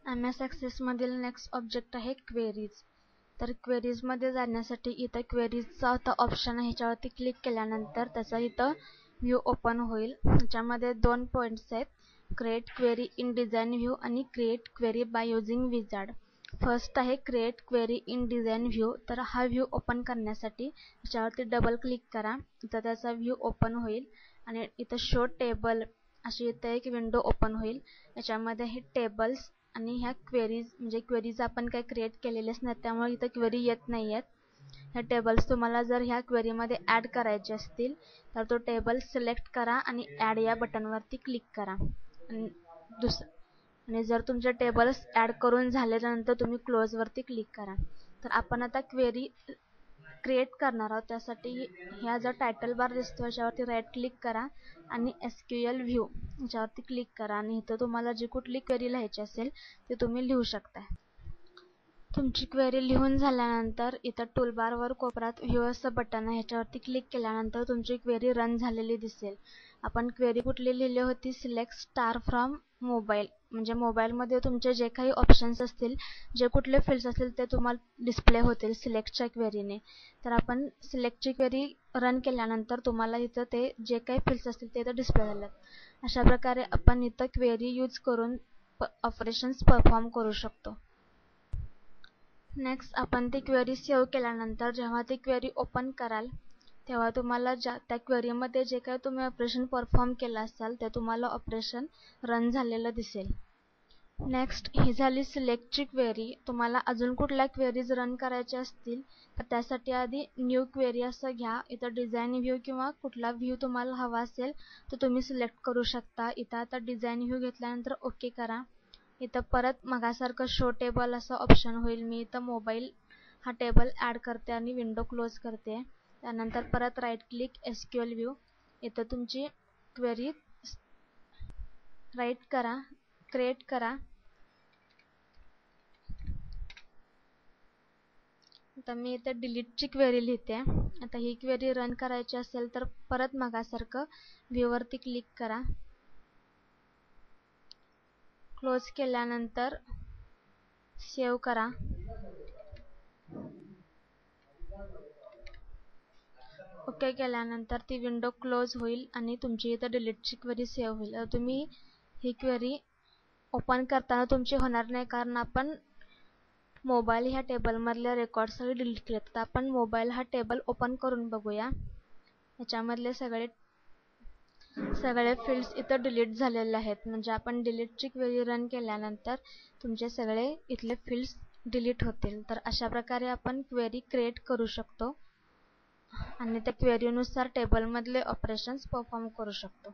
MS Access मधील next object आहे queries. तर क्वेरीज मध्ये जाण्यासाठी इथं क्वेरीजचा आता ऑप्शन आहे, ह्याच्यावरती क्लिक केल्यानंतर त्याचा इथं व्ह्यू ओपन होईल. ह्याच्यामध्ये दोन पॉइंट्स आहेत, create query in design view आणि create query by using wizard. First आहे create query in design view. तर हा व्ह्यू ओपन करण्यासाठी ह्याच्यावरती डबल क्लिक करा. इथं त्याचा व्ह्यू ओपन होईल आणि इथं शो टेबल अशी इथं एक विंडो ओपन होईल. याच्यामध्ये हे टेबल्स आणि ह्या क्वेरीज म्हणजे क्वेरीज आपण काही क्रिएट केलेलेच नाहीत, त्यामुळे इथं क्वेरी येत नाही आहेत. ह्या टेबल्स तुम्हाला जर ह्या क्वेरीमध्ये ॲड करायचे असतील तर तो टेबल सिलेक्ट करा आणि ॲड या बटनवरती क्लिक करा. आणि जर तुमचे टेबल्स ॲड करून झाल्यानंतर तुम्ही क्लोजवरती क्लिक करा. तर आपण आता क्वेरी क्रिएट करणार आहोत, त्यासाठी ह्या जो टायटल बार दिसतो याच्यावरती राईट क्लिक करा आणि SQL व्ह्यू याच्यावरती क्लिक करा आणि इथं तुम्हाला जी कुठली क्वेरी लिहायची असेल ते तुम्ही लिहू शकता. तुमची क्वेरी लिहून झाल्यानंतर इथं टूलबारवर कोपऱ्यात व्ह्यू असं बटन आहे, ह्याच्यावरती क्लिक केल्यानंतर तुमची क्वेरी रन झालेली दिसेल. आपण क्वेरी कुठली लिहिली होती, सिलेक्ट स्टार फ्रॉम मोबाईल, म्हणजे मोबाईलमध्ये तुमचे जे काही ऑप्शन्स असतील, जे कुठले फील्ड्स असतील ते तुम्हाला डिस्प्ले होतील सिलेक्टच्या क्वेरीने. तर आपण सिलेक्टची क्वेरी रन केल्यानंतर तुम्हाला इथं ते जे काही फील्ड्स असतील ते इथं डिस्प्ले झालेत. अशा प्रकारे आपण इथं क्वेरी यूज करून ऑपरेशन्स परफॉर्म करू शकतो. नेक्स्ट आपण ती क्वेरी सेव्ह केल्यानंतर जेव्हा ती क्वेरी ओपन कराल तेव्हा तुम्हाला त्या क्वेरीमध्ये जे काही तुम्ही ऑपरेशन परफॉर्म केलं असाल ते तुम्हाला ऑपरेशन रन झालेलं दिसेल. नेक्स्ट ही झाली सिलेक्टची क्वेरी. तुम्हाला अजून कुठल्या क्वेरीज रन करायच्या असतील तर त्यासाठी आधी न्यू क्वेरी असं घ्या. इथं डिझाइन व्ह्यू किंवा कुठला व्ह्यू तुम्हाला हवा असेल तर तुम्ही सिलेक्ट करू शकता. इथं आता डिझाइन व्ह्यू घेतल्यानंतर ओके करा. इथं परत मगासारखं शो टेबल असं ऑप्शन होईल. मी इथं मोबाईल हा टेबल ॲड करते आणि विंडो क्लोज करते. त्यानंतर परत राईट क्लिक SQL व्ह्यू, इथं तुमची क्वेरी राईट करा, क्रिएट करा. आता मी इथे डिलीटची क्वेरी लिहिते. आता ही क्वेरी रन करायची असेल तर परत मगासारखं व्ह्यूवरती क्लिक करा. क्लोज केल्यानंतर सेव्ह करा. ओके केल्यानंतर ती विंडो क्लोज होईल आणि तुमची इथं डिलीटची क्वेरी सेव्ह होईल. तुम्ही ही क्वेरी ओपन करताना तुमची होणार नाही, कारण आपण मोबाईल ह्या टेबलमधल्या रेकॉर्ड सगळे डिलीट केलेत. तर आपण मोबाईल हा टेबल ओपन करून बघूया. ह्याच्यामधले सगळे फील्ड्स इथं डिलीट झालेले आहेत, म्हणजे आपण डिलीटची क्वेरी रन केल्यानंतर तुमचे सगळे इथले फील्ड्स डिलीट होतील. तर अशा प्रकारे आपण क्वेरी क्रिएट करू शकतो आणि त्या क्वेरीनुसार टेबलमधले ऑपरेशन्स परफॉर्म करू शकतो.